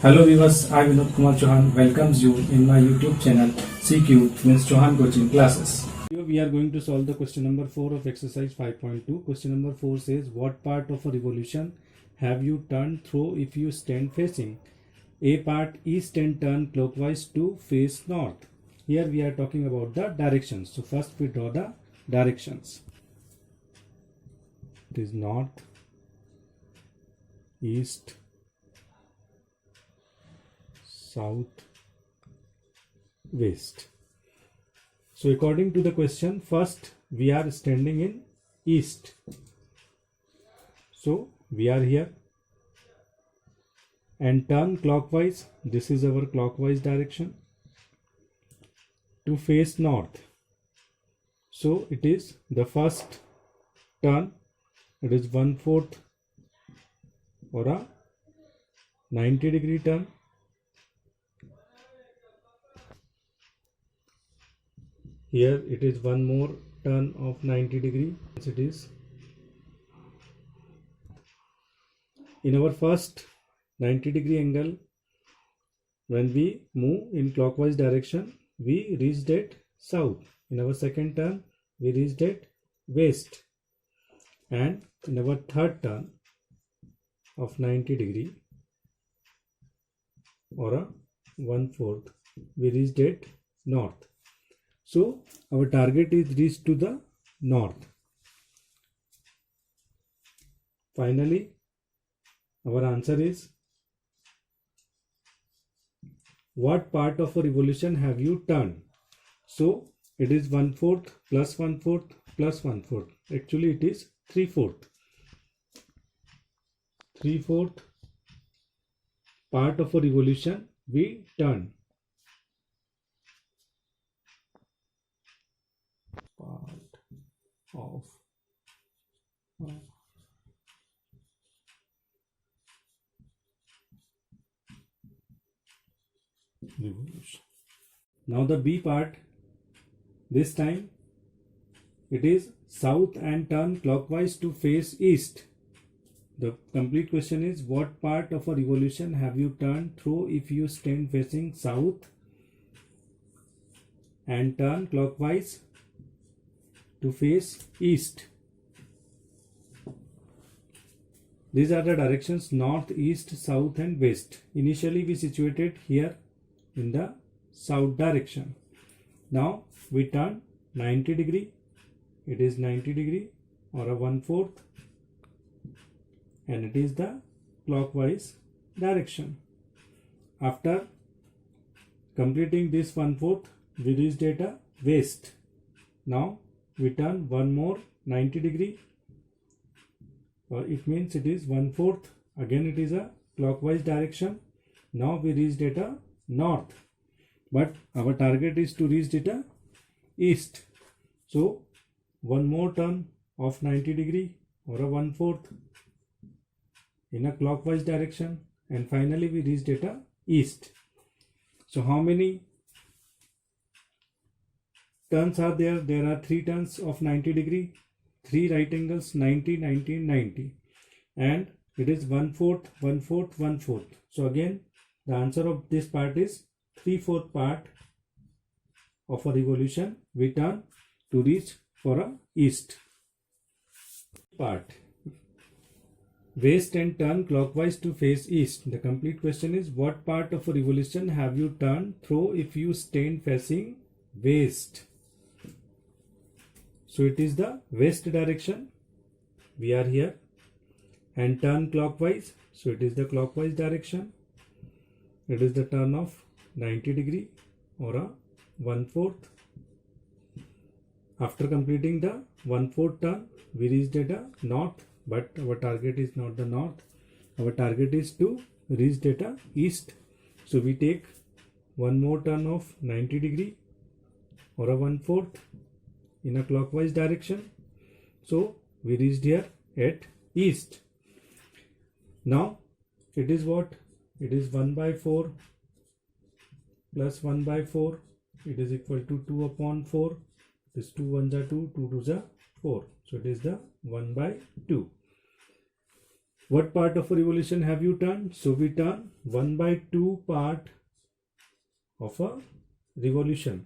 Hello viewers, I Vinod Kumar Chauhan welcomes you in my YouTube channel CQ means Chauhan Coaching Classes. Here we are going to solve the question number 4 of exercise 5.2. Question number 4 says, what part of a revolution have you turned through if you stand facing? A part east and turn clockwise to face north. Here we are talking about the directions. So first we draw the directions. It is north, east, south, west. So according to the question, first we are standing in east. So we are here and turn clockwise. This is our clockwise direction to face north. So it is the first turn. It is 1/4 or a 90-degree turn. Here it is one more turn of 90 degree. It is in our first 90-degree angle. When we move in clockwise direction, we reached at south. In our second turn, we reached at west, and in our third turn of 90 degree or a 1/4, we reached at north. So our target is reached to the north. Finally, our answer is, what part of a revolution have you turned? So it is 1/4 plus 1/4 plus 1/4. Actually it is 3/4. 3/4 part of a revolution we turn. Part of revolution. Now the B part, this time it is south and turn clockwise to face east. The complete question is, what part of a revolution have you turned through if you stand facing south and turn clockwise to face east? These are the directions north, east, south and west. Initially we situated here in the south direction. Now we turn 90 degree. It is 90 degree or a 1/4, and it is the clockwise direction. After completing this 1/4, we reached at a west. Now we turn one more 90 degree. It means it is 1/4. Again it is a clockwise direction. Now we reached at a north, but our target is to reach at a east. So one more turn of 90 degree or a 1/4 in a clockwise direction, and finally we reached at a east. So how many turns are there? There are 3 turns of 90 degree, 3 right angles, 90, 90, 90, and it is 1/4, 1/4, 1/4. So again the answer of this part is 3/4 part of a revolution we turn to reach for a east. Part, west and turn clockwise to face east. The complete question is, what part of a revolution have you turned through if you stand facing west? So it is the west direction. We are here and turn clockwise. So it is the clockwise direction. It is the turn of 90 degree or a 1/4. After completing the 1/4 turn, we reached at a north, but our target is not the north. Our target is to reach at a east. So we take one more turn of 90 degree or a 1/4 in a clockwise direction. So we reached here at east. Now it is what? It is 1/4 plus 1/4. It is equal to 2/4. This 2 1s are 2, 2 2s are 4. So it is the 1/2. What part of a revolution have you turned? So we turn 1/2 part of a revolution.